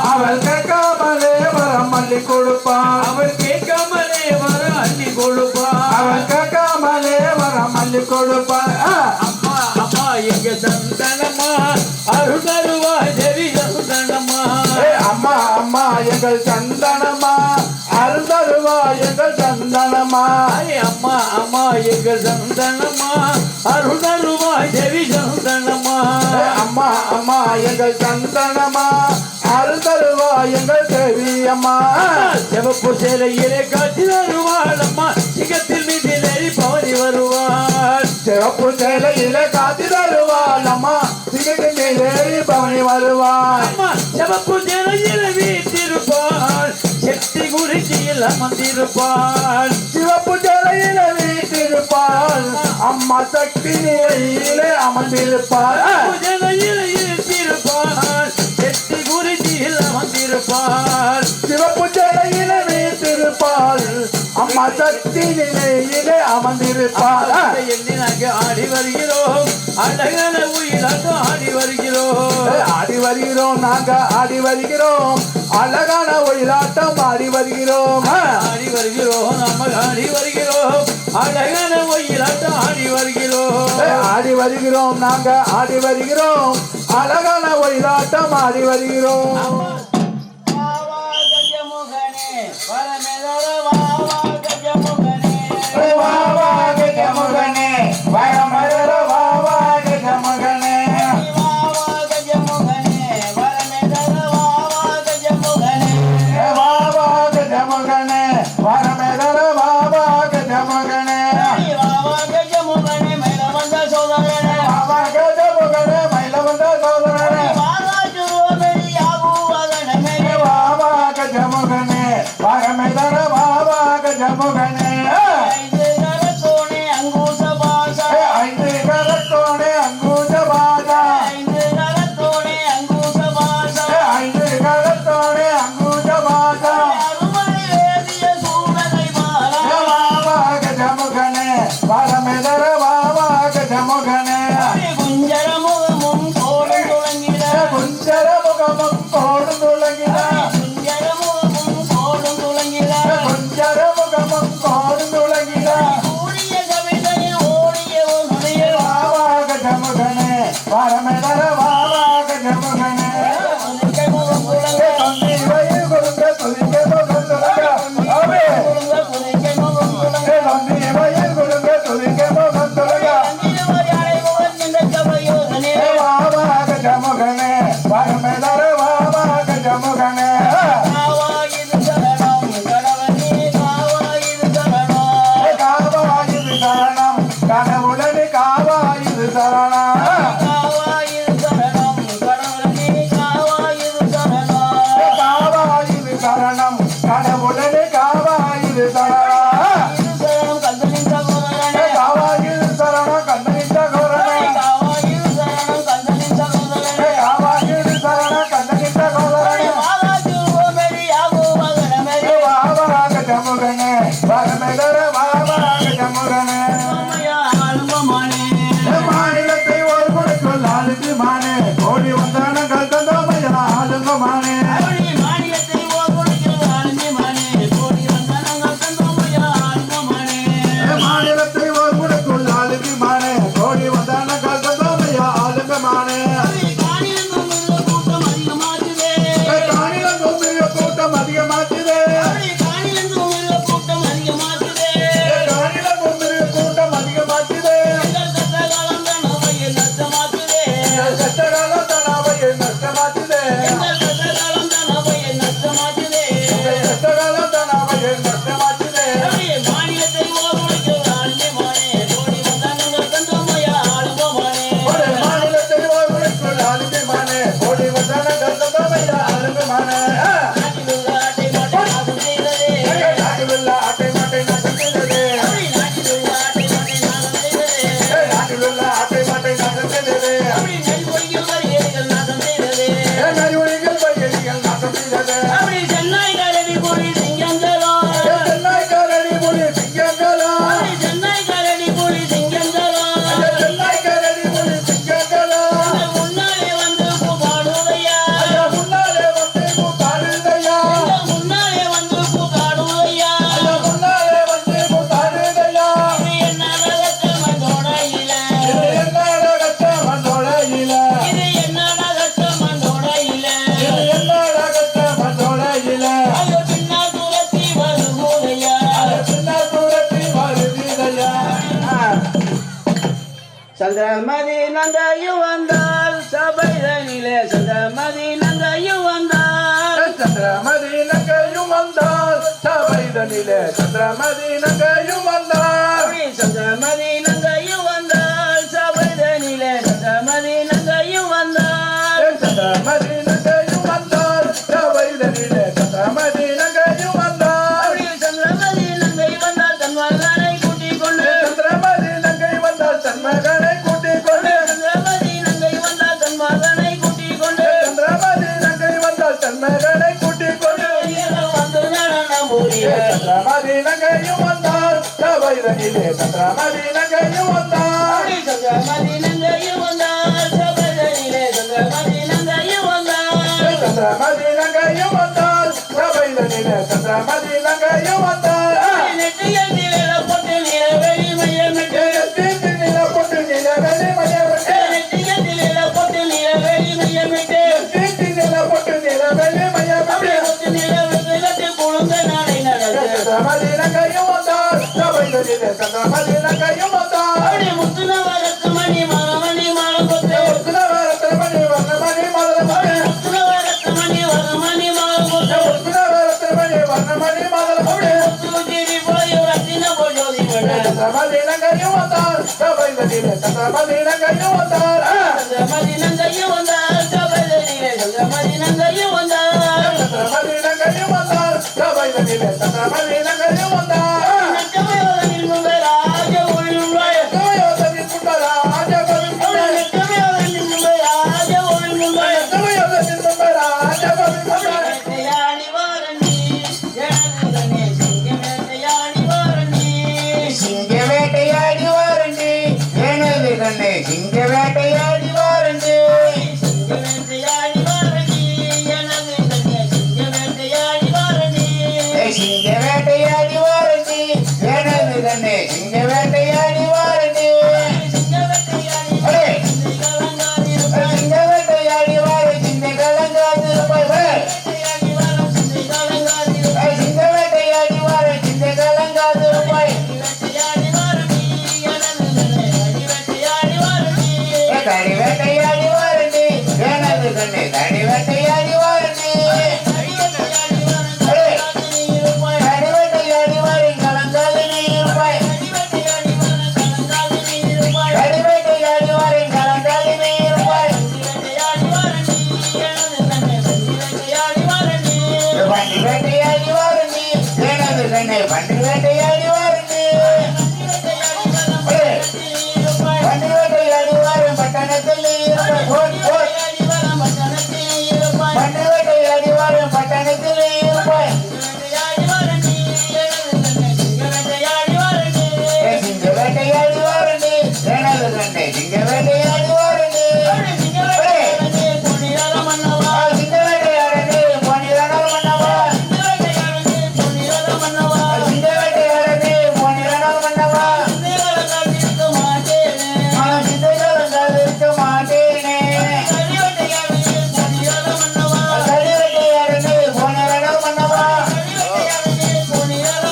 அவள் கேட்காமலே வரம் அள்ளி கொடுப்பான் அவள் கேட்காமலே வர அள்ளி கொடுப்பான் அவள் கேட்காமலே வரம் அள்ளி கொடுப்பான் அம்மா அம்மா எங்க சந்தனமா அருள் தருவாய் தேவி சந்தனமா அம்மா அம்மா எங்கள் சந்தனமா அருள் தருவா எங்கள் சந்தனமா அம்மா அம்மா எங்கள் சந்தனமா அருள் தருவாய் தேவி சந்தனமா அம்மா அம்மா எங்கள் சந்தனமா அருள் தருவா எங்கள் தேவி அம்மா சிவப்பு சேலையிலே காட்சி தருவாள் அம்மா சிங்கத்தில் மீதிலேறி பவனி வருவாள் சிவப்பு சேலையிலே காட்சி தருவாள் அம்மா சிங்கத்தில் மீதேறி பவனி வருவாள் அம்மா சிவப்பு சேலையிலே வீட்டிருப்பாள் செட்டி குறிச்சியில் அமர்ந்திருப்பாள் சிவப்பு சேலையிலே வீட்டிருப்பாள் அம்மா சக்தி நிலையிலே அமர்ந்திருப்பாள் சேலையிலே இருப்பாள் செட்டி குறிச்சியில் அமர்ந்திருப்பாள் சிவப்பு சேலையிலே வீட்டிருப்பாள் அம்மா சக்தி நிலையிலே அமர்ந்திருப்பாள் எண்ணி நாங்கள் ஆடி வருகிறோம் அழகான உயிராட்டம் ஆடி வருகிறோம் ஆடி வருகிறோம் நாங்க ஆடி வருகிறோம் அழகான ஒயிலாட்டம் ஆடி வருகிறோம் ஆடி வருகிறோம் நம்ம ஆடி வருகிறோம் அழகான ஒயிலாட்டம் ஆடி வருகிறோம் ஆடி வருகிறோம் நாங்க ஆடி வருகிறோம் அழகான ஒயிலாட்டம் ஆடி வருகிறோம் குஞ்சரமுகமும் சந்திரமதி நங்கையும் வந்தால் சபைதனிலே சந்திரமதி நங்கையும் வந்தால் சந்திரமதி நங்கையும் வந்தால் சபைதனிலே சந்திரமதி நங்கையும் வந்தால் சந்திரமதி நங்கையும் வந்தால் சபைதனிலே சந்திரமதி நங்கையும் வந்தால் சந்திரமதி நங்கையும் வந்தால் சபைதனிலே சந்திரமதி நங்கையும் வந்தால் சந்திரமதி நங்கை வந்தால் தன் மகனை கூட்டிக் கொண்டு சந்திரமதி நங்கை வந்தால் தன் மகனை கூட்டிக் கொண்டு சந்திரமதி நங்கை வந்தால் தன் மகனை கூட்டிக் கொண்டு சந்திரமதி நங்கை வந்தால் தன் மகனை கூட்டிக் கொண்டு வந்து நடனம் புரிய சந்திரமதி நங்கையும் வந்தால் சபைதனிலே சந்திரமதி நங்கையும் வந்தால் சந்திரமதி நங்கையும் வந்தால் சபைதனிலே சந்திரமதி நங்கையும் வந்தால் சந்திரமதி நங்கையும் வந்தால் சபைதனிலே சந்திரமதி நங்கையும் வந்தால் நெற்றியில் நிழல போட்டு நிலவெளி மையமிட்டு தீர்த்து நில போட்டு நிலவெளி மையமிட்டு நெற்றியில் நிழல போட்டு நிலவெளி மையமிட்டு தீர்த்து நில போட்டு நிலவெளி மையமிட்டு போட்டு நிலவெளி குழுங்க நாளை நடந்து சந்திரமதி நங்கையும் வந்தால் சபைதனிலே சந்திரமதி நங்கையும் வந்தால் அப்படி முத்துன வரத்து மணி மணி மாலம் கொத்து உத்னவரத்திரமணி வர்ணமணி மதலமுத்து முத்துன வரத்து மணி மாலம் கொத்து உத்னவரத்திரமணி வர்ணமணி மதலமுத்து முத்துஜிரி போய் ரத்தின போஜோதி மட சந்திரமதி நங்கையும் வந்தால் சபைதனிலே சந்திரமதி நங்கையும் வந்தால் சந்திரமதி நங்கையும் வந்தால் சபைதனிலே சந்திரமதி நங்கையும் வந்தால் சந்திரமதி நங்கையும் வந்தால் சபைதனிலே சந்திரமதி நங்கையும் வந்தால் நெட்டமையோதனில் முகராஜ ஒளிமுறை சமயோதனின் முன்பராஜ கவிமுறை நெட்டமையோதனில் முகராஜ ஒளிமுறை சமயோதனின் முன்பராஜ கவிமுறை வேட்டையாடி வாரண்டி எனதுதனே சிங்கமேட்டையாடி வாரண்டி சிங்க வேட்டையாடி வாரண்டி எனது கண்ணே சிங்க வேட்டையாடி வாரண்டி சிங்கமேட்டையாடி வாரண்டி எனதுதனே சிங்கமேட்டையாடி வாரண்டி சிங்க வேட்டையாடி வாரண்டி எனது கண்ணே சிங்க வேட்டையாடி வாரண்டி சிங்கமேட்டையாடி அடே சிங்கலங்காதிருப்பாய் சிங்க வேட்டையாடி வார சிங்க கலங்காது வேட்டையாடி வாரம் சிங்கலங்காதிருப்பாய் சிங்க வேட்டையாடி வார சிங்க கலங்காது வேட்டையாடி வாரண்டி எனதுதனே வேட்டையாடி வாரண்டி கடி வேட்டையாடி வாரண்டி எனது கண்ணே கடி வேட்டையாடி வாரண்டி வேட்டையாடி வாரண்டி இருப்பாய் கடி வேட்டையாடி வாரி கலங்காது நீ இருப்பாய் வேட்டையாடி வாரம் கலங்காதி இருப்பாய் கடி வேட்டையாடி வாரி கலங்காது நீ இருப்பாய் வேட்டையாடி வாரண்டி எனதுதனே வேட்டையாடி வாரண்டி பண்டி வேட்டையாடி வாரண்டி எனது கண்ணே பண்டி வேட்டையாடி வாரண்டி பண்டி வேட்டையாடி வாரம் பட்டணத்தில் நீ இருப்பாய் போட் போட் பண்டி வேட்டையாடி வாரம் பட்டணத்தில் நீ இருப்பாய் சிங்க வேட்டையாடி வாரண்டி எனது கண்ணே சிங்க வேட்டையாடி வாரண்டி சிங்க வேட்டையாடி பொன்னிரனல் மன்னவா சிங்க வேட்டையாடி பொன்னிரனல் மன்னவா மனம் சிந்தைகள் இருக்க மாட்டேனே கடி வேட்டையாடி பொன்னிரனல்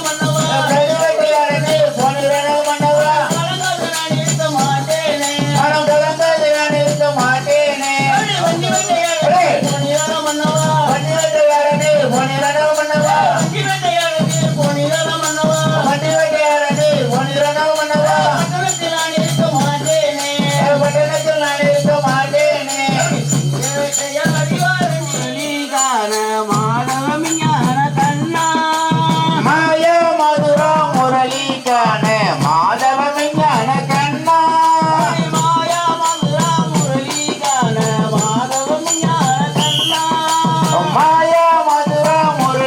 மன்னவா கடி வேட்டையாடி பொன்னிரனல் மன்னவா மனம் கலங்காது நான் இருக்க மாட்டேனே பண்டி வேட்டையாடி பொன்னிரனல் மன்னவா பண்டி வேட்டையாடி பொன்னிரனல் மன்னவா பட்டணத்தில் நான் இருக்க மாட்டேனே மாயா மதுரா முரளிக்கான மாதவ விஞ்ஞான கண்ணா மாயா மதுரா முரளி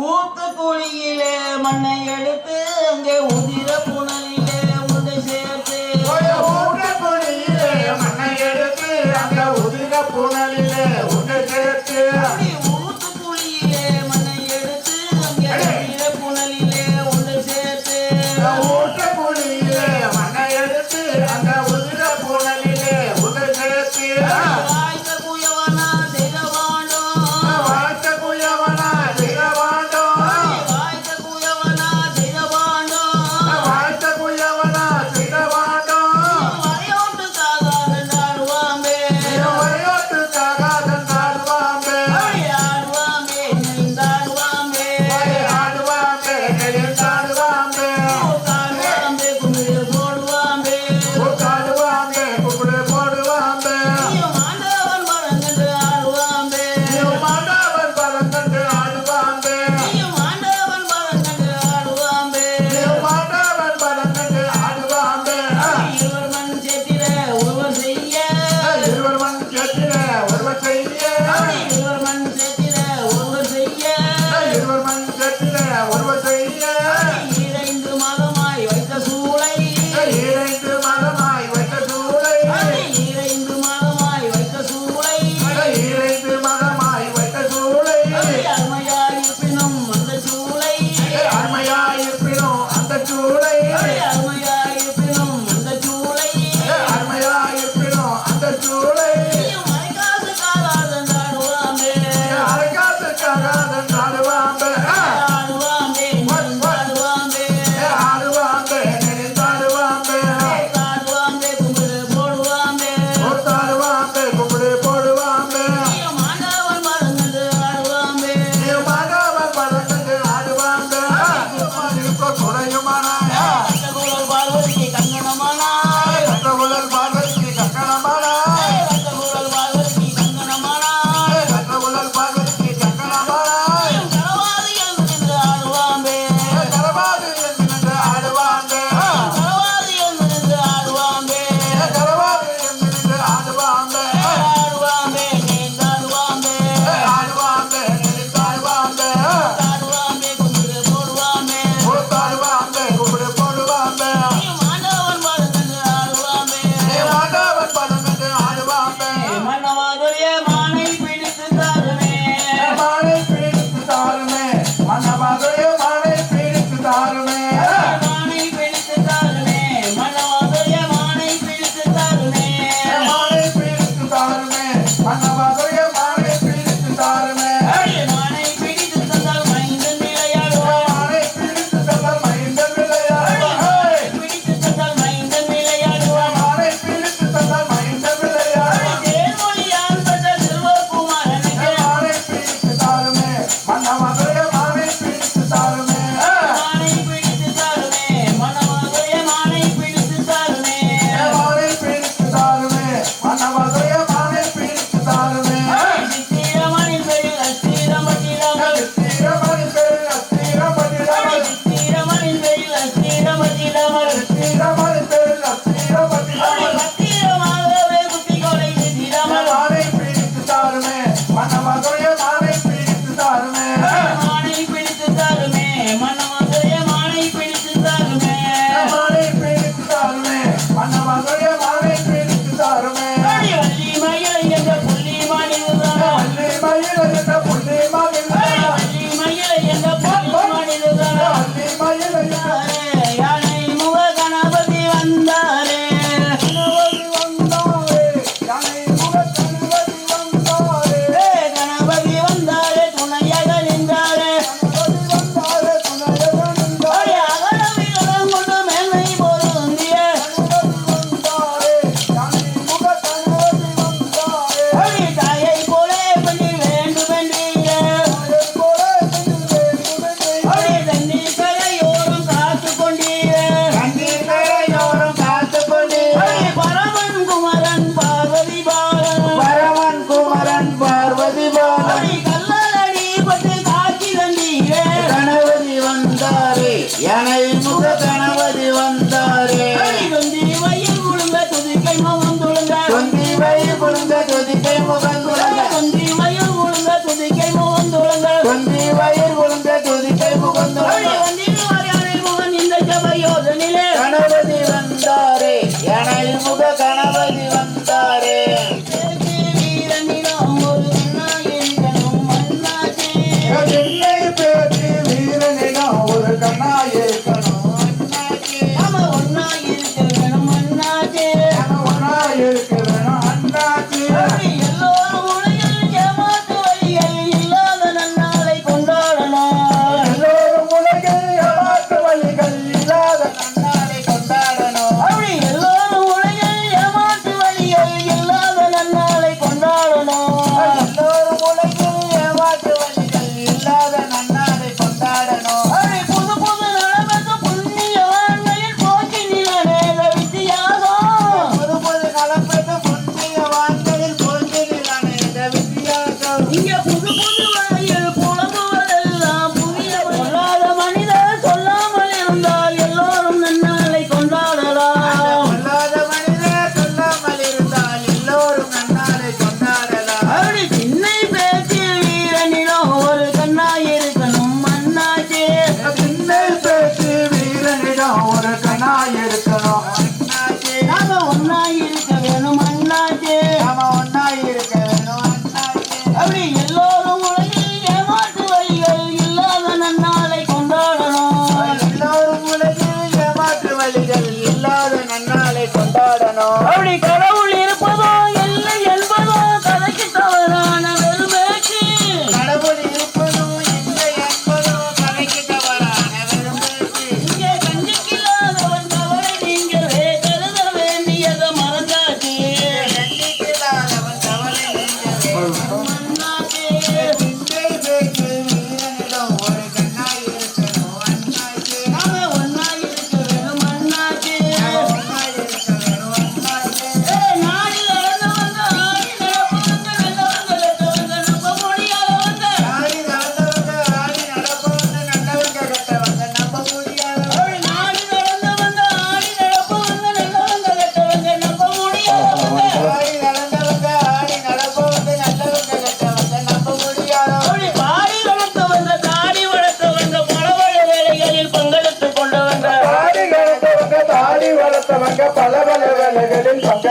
ஊத்து குழியிலே மண்ணை எடுத்து அங்கே உதிர புனலிலே உண்டை சேர்த்து ஊட்டக்குழியிலே மண்ணை எடுத்து அந்த உதிர புனலிலே உன்னை சேர்த்து அப்படி ஊத்து குழியிலே மண்ணை எடுத்து அங்கே உதிர புனலிலே உண்டை சேர்த்து ஊட்டக்குழியிலே மண்ணை எடுத்து அந்த உதிர புனலிலே உன்னை சேர்த்து வாய்த்த குயவனா செய்த வாண்டோம் வாழ்த்த குயவனா திரவாண்டோ வாய்த்த குயவனா செய்த வாண்டோம் வாழ்த்த குயவனா திரவாண்டோ வரையோட்டு தாகாத நாடுவாம்பே வரையோட்டு தாகாத நாடுவாம்பே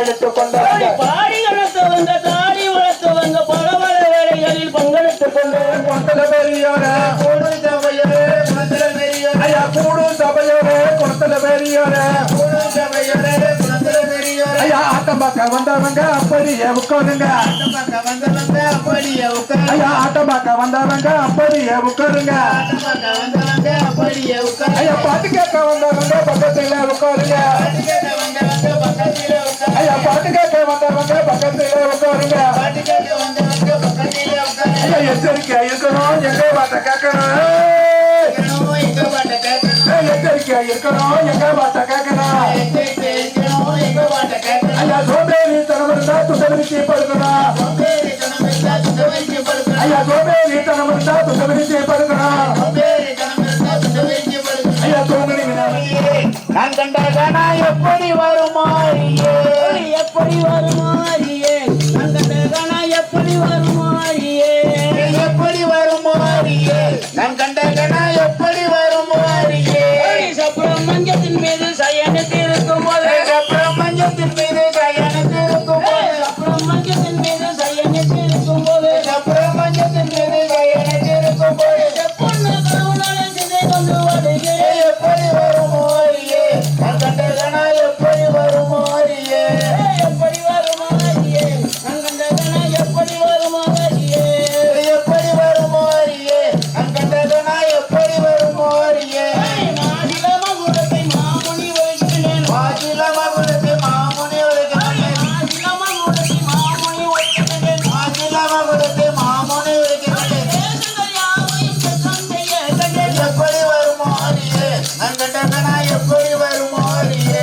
பங்கெடுத்துக் கொண்டவங்க பாடி வளர்த்தவங்க தாடி வளர்த்தவங்க பல பல வேலைகளில் பங்கெடுத்துக் கொண்டவங்க குணத்துல பெரியோர கூடும் சபையோரே குணத்துல பெரியோரே ஐயா கூடும் சபையோரே குணத்துல பெரியோர கூடும் சபையோரே குணத்துல பெரியோரே ஐயா ஆட்டம் பார்க்க வந்தவங்க அப்படியே உட்காருங்க பக்கம் வந்தவங்க அப்படியே உட்காரு ஐயா ஆட்டம் பார்க்க வந்தவங்க அப்படியே உட்காருங்க பக்கம் வந்தவங்க அப்படியே உட்காரு ஐயா பாட்டு கேட்க வந்தவங்க பக்கத்துல உட்காருங்க கேட்க வந்தவங்க பக்கத்திலே உட்காரு ஐயா பாட்டு கேட்க வந்தவங்க பக்கத்துல உட்காருங்க பாட்டு கேட்க வந்தவங்க பக்கத்திலே உட்காரு ஐயா எச்சரிக்கையா இருக்கணும் எங்க பாட்ட கேட்கணும் எங்க பாட்ட கேட்கணும் எச்சரிக்கையா இருக்கணும் எங்க பாட்ட கேட்கணும் எங்க பாட்ட கேட்கணும் ஐயா சோம்பேறி தனம் இருந்தா துசவிரிச்சு படுக்கணும் பேரு கணம் இருந்தா சுத்தவரிச்சு படுக்கணும் ஐயா சோம்பேறி தனம் இருந்தா துசவிரிச்சு படுக்கணும் பேரு கணம் இருந்தா சுத்தவரிச்சு படுக்கணும் ஐயா தூங்குனீங்கன்னா நான் கண்டாகனா எப்படி வருமாறியே எப்படி வருமாறியே அங்கடகனா எப்படி வருமாறியே எப்படி வருமாறியே நான் கண்டாகனா எப்படி வருமாறியே சுப்பிரமணியத்தின் மீது சயனத்திருக்கும் போது பிரபஞ்சத்தின் மீது கயனத்திருக்கும் சுப்பிரமணியத்தின் மீது சயனத்திருக்கும் போது பிரபஞ்சத்தின் மீது கயனத்திருக்கும் போது பொண்ணு கருணாலே சிதை கொண்டு வருகிறேன் எப்படி வருமாறியே நான் கண்டாகனா எப்படி வருமாறியே எப்படி வருமாறியே அங்கடகனா எப்படி வருமாறியே எப்படி வருமாறியே நான் கண்டாகனா எப்படி வருமாறியே மாநிலமா உடத்தை மாமுனி வைக்கிறேன் மாசில மகுடத்தை மாமுனி உரைக்கிறேன் மாநிலமா உடத்தை மாமுனி வைக்கிறேன் மாசில மகுடத்தை மாமுனி உரைக்கிறேன் தேசங்கள் யாவையும் சுத்தம் செய்ய கண்டேன் எப்படி வருமாறியே நான் கண்டாகனா எப்படி வருமாறியே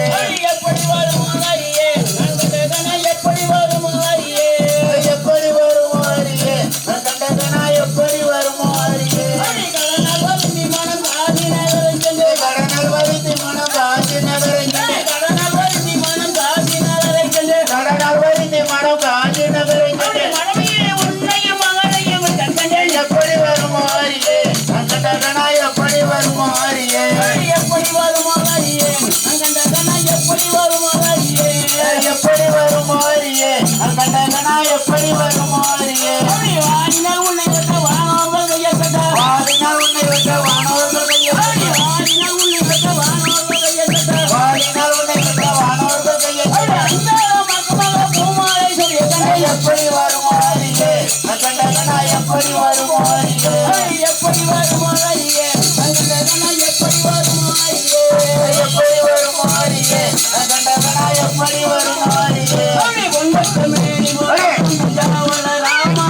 எப்படி வருமாறியே அங்கடகனா எப்படி வருமாறியே எப்படி வருமாறியே நான் கண்டாகனா எப்படி வருமாறியே கடனால் வருந்தி மனம் காதி நகரைக்கென்று கடனல் வரித்து மனம் காட்சி நகரைக்கே கடனால் வருந்தி மனம் காதி நகரைக்கென்று கடனல் வரித்து மனம் காட்சி நகரைக்கே மனைவியே உன்னையும் மகனையும் கண்டேன் எப்படி வருமாறியே நான் கண்டாகனா எப்படி வருமாறியே எப்படி வருமாறியே அங்கடகனா எப்படி வருமாறியே எப்படி வருமாறியே நான் கண்டாகனா எப்படி வருமாறியே வாடினால் உன்னை விட்ட வானோர்கள் கையப்பட்ட வாடினால் உன்னை விட்ட வானவர்கள் கையை வாடினால் உன்னை விட்ட வானோர்கள் கையப்பட்ட வாடினால் உன்னை விட்ட வானவர்கள் கையை அந்த மக்கமாக பூமாலை சொல்லிய கண்டேன் எப்படி வருமாறியே நான் கண்டாகனா எப்படி வருமாறியே எப்படி வருமாறியே அங்கடகனா எப்படி வருமாறியே எப்படி வருமாறியே நான் கண்டாகனா எப்படி வருமாறியே பொங்கட்டமேனி ஜாவல ராமா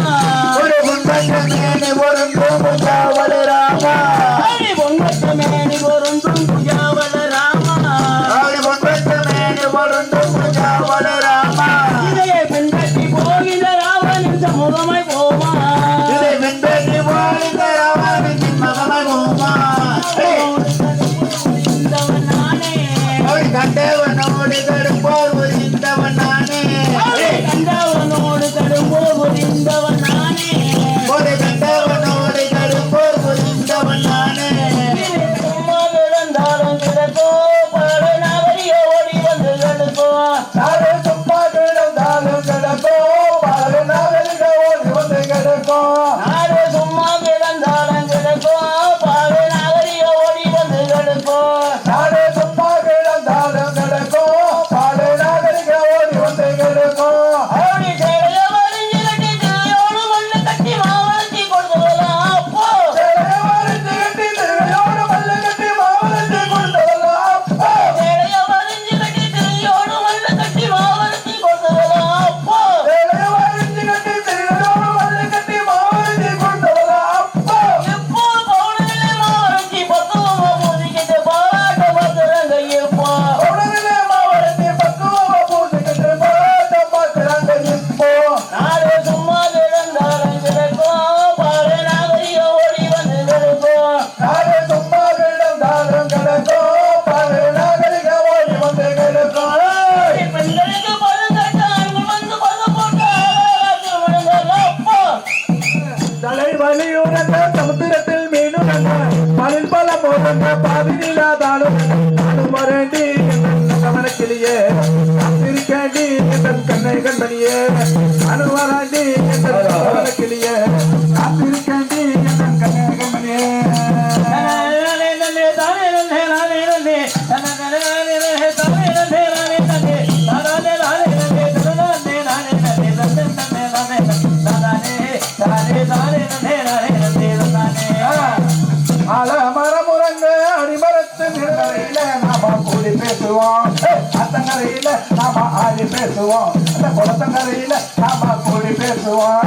ஒரு முன்பேனி ஒரு பூமுகாவல ராமா பொங்கட்டமேனி பொருந்தும் ஜாவல ராமா ஒரு முன்பேனி ஒரு பூமுகாவல ராமா இதையை பின்பற்றி போகிற ராவனின் சமூகமாய் போமா இதை வெண்பேட்டி வாழ்ந்த ராமாவின் மகனை பூமா இந்தவன் நானே அவள் கண்டவனோடு கருப்போர் ஒரு இந்தவன் நானே கண்டவனோடு கடும்போது இந்தவன் நானே ஒரு கண்டவனோடு கருப்போர் ஒரு இந்தவன் நானே சும்மா கிடந்தாலும் கிடக்கோ பல நகரிய ஓடி வந்து கிடக்கோ நாடு சும்மா கிடந்தாலும் கிடக்கும் பாரு நாவலிக ஓடி வந்து கிடக்கும் நாடு சும்மா கிடந்தாலும் கிடக்கோ பல நகரிய ஓடி வந்து கிடக்கோ நாடு சும்மா கிடந்தாலும் கிடக்கும் பாரு நாவலிக ஓடி வந்து கிடக்கும் அவடி சேலைய வரிஞ்சு கட்டி திரையோடு மண்ணு கட்டி மாவளத்தி கொடுத்துடலாம் அப்போ வரிஞ்சு கட்டி திருவையோடு மல்லு கட்டி மாவளத்தி கொடுத்தவெல்லாம் சேலைய வரிஞ்சு கட்டி திரையோடு மண்ணு கட்டி மாவளத்தி கொடுத்துடலாம் அப்போ வரிஞ்சு கட்டி திருவையோடு மல்லு கட்டி மாவளத்தி கொடுத்தவெல்லாம் எப்போ பௌர்ணமியிலே மாவளத்தி பக்குவமா பூஜிக்கிட்டு பாராட்ட பார்த்துறாங்க எப்போ உடனே மாவளத்தி பக்குவமா பூசிக்கிட்டு பாராட்ட பார்க்கிறாங்க இப்போ நாடு சும்மா கிடந்தாலும் கிடக்கும் பாரு நாகரிக ஓடி வந்து கிடக்கும் நாடு சும்மா கிடந்தாலும் கிடக்கும் பாரு நாகரிக ஓடி வந்து கிடக்கும் பெண்களுக்கு பழுங்கட்ட ஆண்கள் வந்து பழு போட்டு ஆளாக்கி விடுங்க அப்போ தலை வலியுறங்க சமுத்திரத்தில் மீனுறங்க பலில் பல போறங்க பாதியிலாதாலும் நானும் வரேண்டி கவனக்கிளியே காத்திருக்கேண்டி என்ற ஆத்தங்கரையில நாம கூடி பேசுவோம் ஆத்தங்கரையில நாம ஆடி பேசுவோம் அந்த குளத்தங்கரையில நாம கூடி பேசுவோம்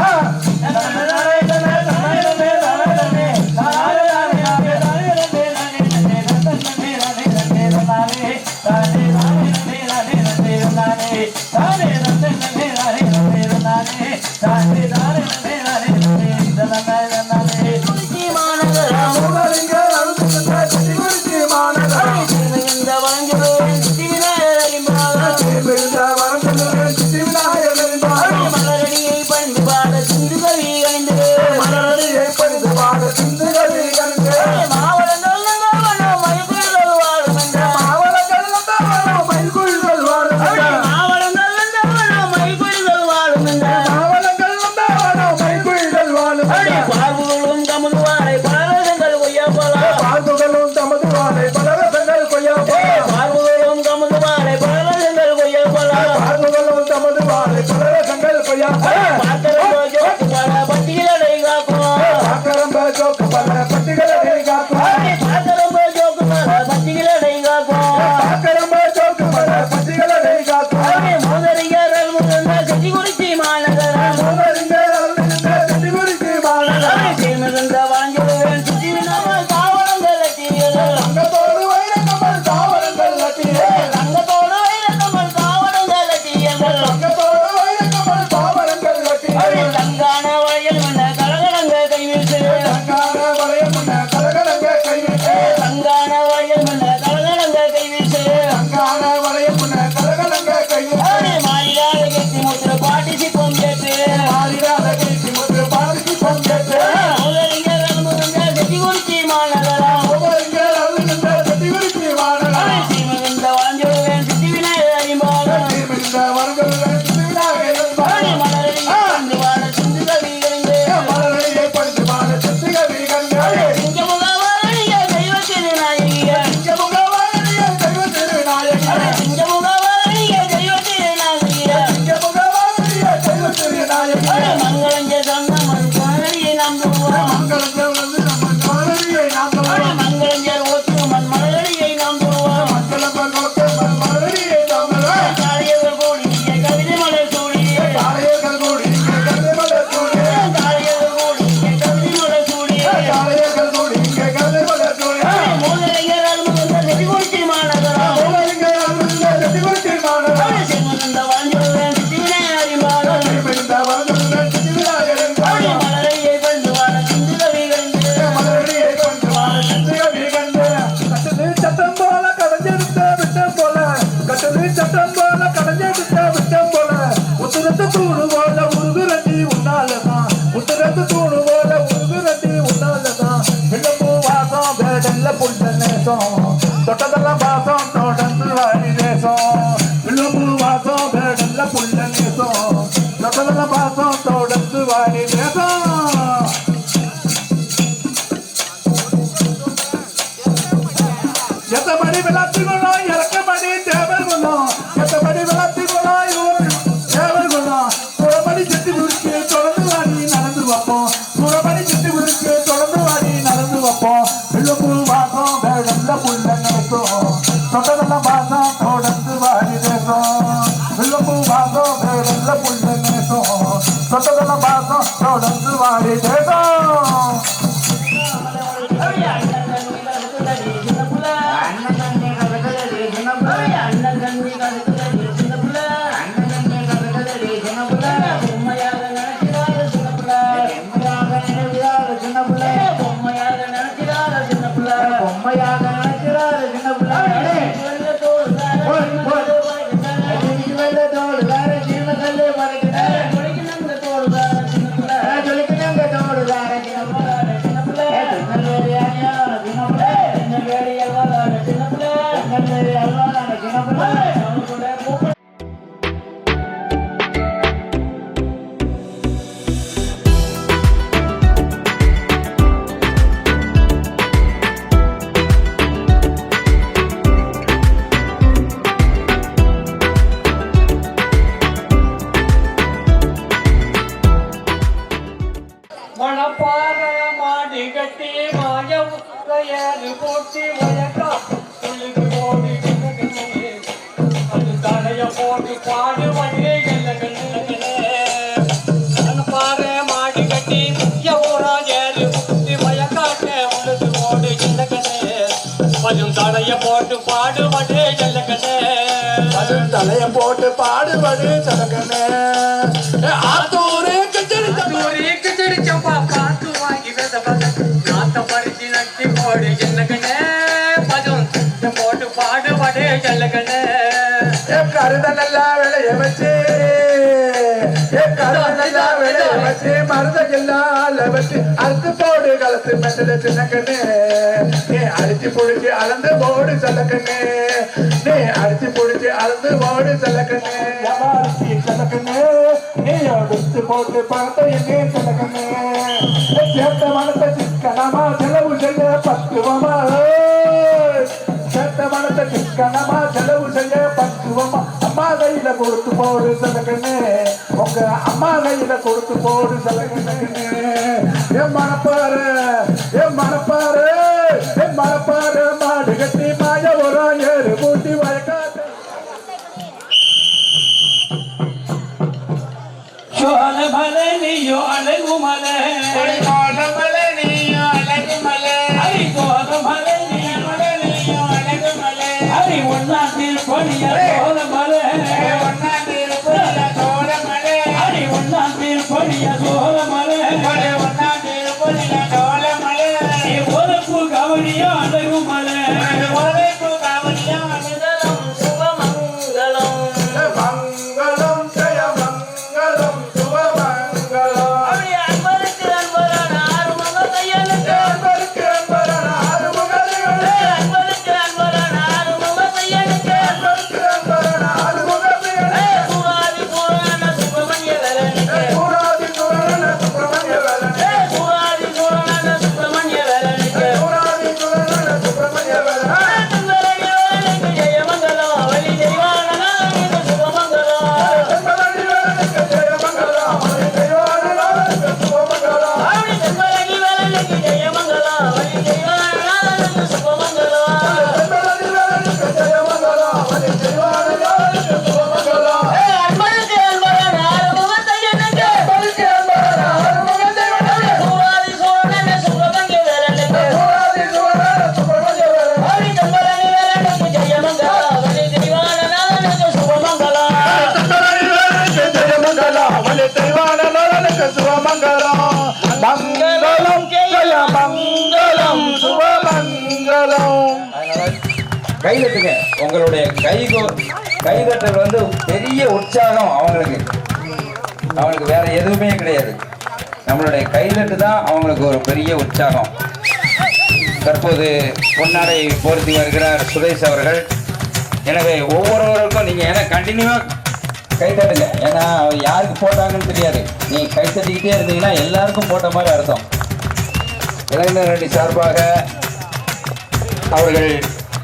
தொட்டதெல்லாம் பாசம் தொடர்ந்து வாடி தேசம் விழும்பு வாசம் வேடல்ல புள்ள நேசம் தொட்டதெல்லாம் பாசம் தொடர்ந்து வாடி தேசம் எத்தபடி விளாத்திக்குள்ளோம் இறக்கப்படி தேவர் குள்ளோம் எத்தபடி விளாத்திக்குள்ளோம் தேவர் குள்ளோம் புறப்படி சிட்டி குடிச்சு தொடர்ந்து வாடி நடந்து வைப்போம் புறப்படி சிட்டி குடிச்சு தொடர்ந்து வாடி நடந்து வைப்போம் விழும்பு வாசம் வேடல்ல புள்ள நேசம் தொட்டதெல்லாம் பாசம் தொடர்ந்து வாடி தேசம் விழும்பு வாசம் வேடல்ல புள்ள நேசம் தொட்டதெல்லாம் பாசம் தொடர்ந்து வாடி தேசம் மணப்பாற மாடி கட்டி மாயம் போட்டி வயக்கா போட்டு பாடு வண்டே எல்ல கண்ணு பாரு மாடி கட்டி எவ்வளோ ஏறி குத்தி மயக்காட்ட உள்ளது ஓடு எல்ல கண்ணு பஜம் தடைய போட்டு பாடு வண்டே எல்ல கண்ணு பஜம் தலைய போட்டு பாடுபடு சலக்கண்ணே ஆத்தூரே கிச்சடி சம்பா பார்த்து வாங்கி வெத நாத்த பறிச்சு நட்டி போடு எல்ல கண்ணு பஜம் போட்டு பாடு வண்டே எல்ல கண்ணு கருதெல்லாம் விளைய வச்சு கருதெல்லாம் விளைய வச்சு மருந்தெல்லாம் வச்சு அறுத்து போடு கலத்து மெட்டல சின்னக்கண்ணு நீ அடிச்சு புடிச்சு அளந்து போடு செல்லக்கண்ணு நீ அடிச்சு புடிச்சு அளந்து போடு செல்லக்கண்ணு அரிசி செல்லக்கண்ணு நீ அடிச்சு போட்டு பணத்தை எங்கே செல்லக்கண்ணு சேர்த்த மனத்தை சிக்கனமா செலவு செய்ய பக்குவமா சேர்த்த மனத்தை சிக்கனமா செலவு செய்ய பக்குவமா அம்மா கையில கொடுத்து போடு செல்லக்கண்ணு உங்க அம்மா கையில கொடுத்து போடு செல்லக்கண்ணு என் மனப்பாரு மாடு கட்டி மாய ஒரு ஏறு பூட்டி வயக்காட்டு சோழ மலை நீயோ அழகு மலை கோல மலை நீயோ அழகு மலை அரி சோழ மலை நீயோ அழகு மலை அரி ஒன்னாத்தில் பணிய சோழ மலை ஒன்னாந்தீர் புள்ள தோட மலை அரி ஒன்னாத்தில் பணிய சோழ மலை ஒன்னாந்தீர் புள்ள தோட மலை ஒரப்பு கவனியோ அழகு மலை ஒரேப்பு காவலியா மங்களம் சுபமங்களம் மங்களம் ஜெய மங்களம் சுபமங்களம் அப்படியே அன்பருக்கு அன்பரான ஆறுமுக கையனுக்கு அன்பருக்கு அன்பரான ஆறுமுகங்களே அன்பருக்கு அன்பரான ஆறுமுக கையனுக்கு அன்பருக்கு அன்பரான ஆறுமுகங்களே சூராதி சூரான சுப்பிரமணிய வேலனுக்கு சூராதி சூரன சுப்பிரமணிய வேலனே சூராதி சூரான சுப்பிரமணிய வேலனுக்கு சூராதி சூரன சுப்பிரமணிய வேலனே ஜெயமங்கலம் அவளி தெய்வானநாயக சுபமங்கலம் செம்பலடி வேலனுக்கு ஜெய மங்களம் அவளி தெய்வானநாயக சுபமங்களம் அவளி செம்பலடி வேலனுக்கு ஜெயமங்கலம் அவளி தெய்வானநாயக சுபமங்கலம் செம்பலடி வேலனுக்கு ஜெய மங்களம் அவளி தெய்வானநாயக சுபமங்களம் அன்பருக்கு அன்பரான ஆறுமுக கையனுக்கு அன்பருக்கு அன்பரான ஆறுமுகங்களே சூராதி சூரான சுப்பிரமணிய வேலனுக்கு சூராதி சூரன சுப்பிரமணிய வேலனே அவளி செம்பலடி வேலனுக்கு ஜெயமங்கலம் அவளி தெய்வானநாயக சுபமங்கலம் கைதட்டுங்க. உங்களுடைய கைதட்டல் வந்து பெரிய உற்சாகம் அவங்களுக்கு வேற எதுவுமே கிடையாது. நம்மளுடைய கைதட்டு தான் அவங்களுக்கு ஒரு பெரிய உற்சாகம். தற்போது பொன்னாடை போர்த்தி வருகிறார் சுரேஷ் அவர்கள். எனவே ஒவ்வொருவருக்கும் நீங்க ஏன்னா கண்டினியூவா கைதட்டுங்க. ஏன்னா யாருக்கு போட்டாங்கன்னு தெரியாது. நீ கை தட்டிக்கிட்டே இருந்தீங்கன்னா எல்லாருக்கும் போட்ட மாதிரி அர்த்தம். இளைஞர் அணி சார்பாக அவர்கள்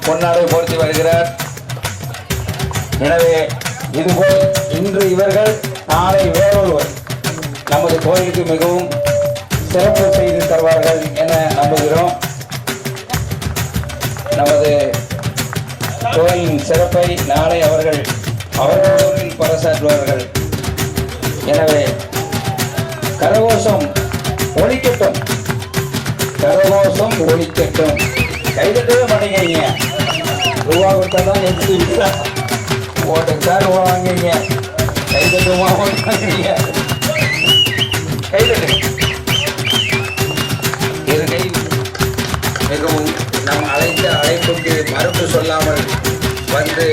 பொன்னாடை போர்த்தி வருகிறார். எனவே இதுபோல் இன்று இவர்கள் நாளை வேறொருவர் நமது கோயிலுக்கு மிகவும் சிறப்பு செய்து தருவார்கள் என நம்புகிறோம். நமது கோயிலின் சிறப்பை நாளை அவர்களுடன் பறைசாற்றுவார்கள். எனவே கரகோஷம் ஒலிக்கட்டும், கரகோஷம் ஒலிக்கட்டும். கைதட்டவே மாட்டேங்கிறீங்க. ரூபா கொடுத்தா தான் எடுத்து ஓட்டுக்கு தான் ரூபா வாங்குறீங்க. கைதட்டுமா வாங்குறீங்க. கைதட்டு இரு கை மிகவும் நம் அழைத்த அழைப்புக்கு மறுப்பு சொல்லாமல் வந்து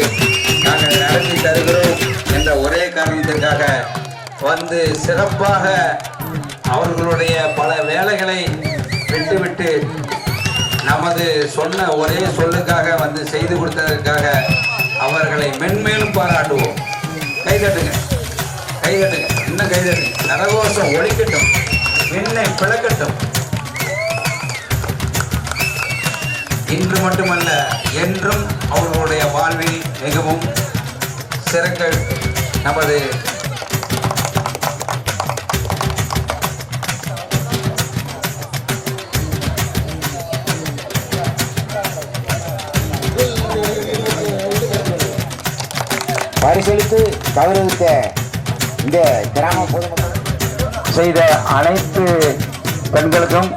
நாங்கள் நடத்தி தருகிறோம் என்ற ஒரே காரணத்திற்காக வந்து சிறப்பாக அவர்களுடைய பல வேலைகளை விட்டுவிட்டு நமது சொன்ன ஒரே சொல்லுக்காக வந்து செய்து கொடுத்ததற்காக அவர்களை மென்மேலும் பாராட்டுவோம். கைதட்டுங்க, கைதட்டுங்க, இன்னும் கைதட்டுங்க. கரகோஷம் ஒலிக்கட்டும், விண்ணை பிளக்கட்டும். இன்று மட்டுமல்ல என்றும் அவர்களுடைய வாழ்வில் மிகவும் சிறக்க நமது பரிசளித்து கௌரவித்த இந்த கிராம பொதுமக்கள் செய்த அனைத்து பெண்களுக்கும்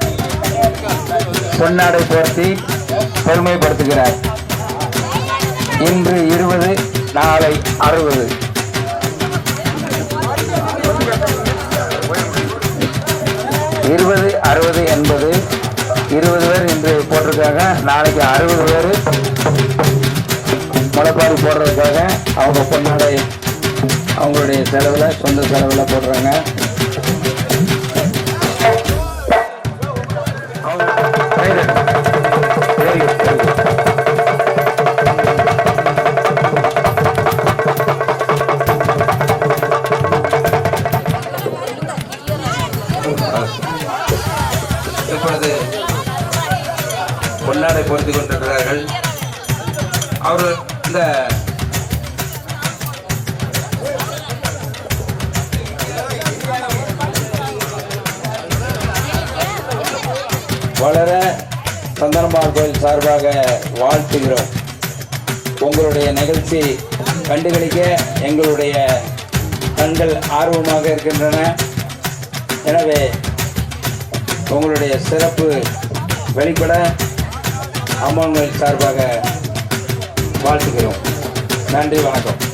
பொன்னாடை போர்த்தி பெருமைப்படுத்துகிறார். இன்று 20, நாளை 60. 20, 60 என்பது 20 பேர் இன்று போட்டிருக்காங்க. நாளைக்கு 60 பேர் முளைப்பாரி போடுறதுக்காக அவங்க பொன்னாடை அவங்களுடைய செலவில் சொந்த செலவில் போடுறாங்க. இப்பொழுது பொன்னாடை பொருத்தி கொண்டிருக்கிறார்கள். அவர் இந்த வளர சந்தனமார் கோயில் சார்பாக வாழ்த்துகிறோம். உங்களுடைய நிகழ்ச்சி கண்டுகளிக்க எங்களுடைய கண்கள் ஆர்வமாக இருக்கின்றன. எனவே உங்களுடைய சிறப்பு வெளிப்பட அம்மன் கோயில் சார்பாக வாழ்த்துகிறோம். நன்றி, வணக்கம்.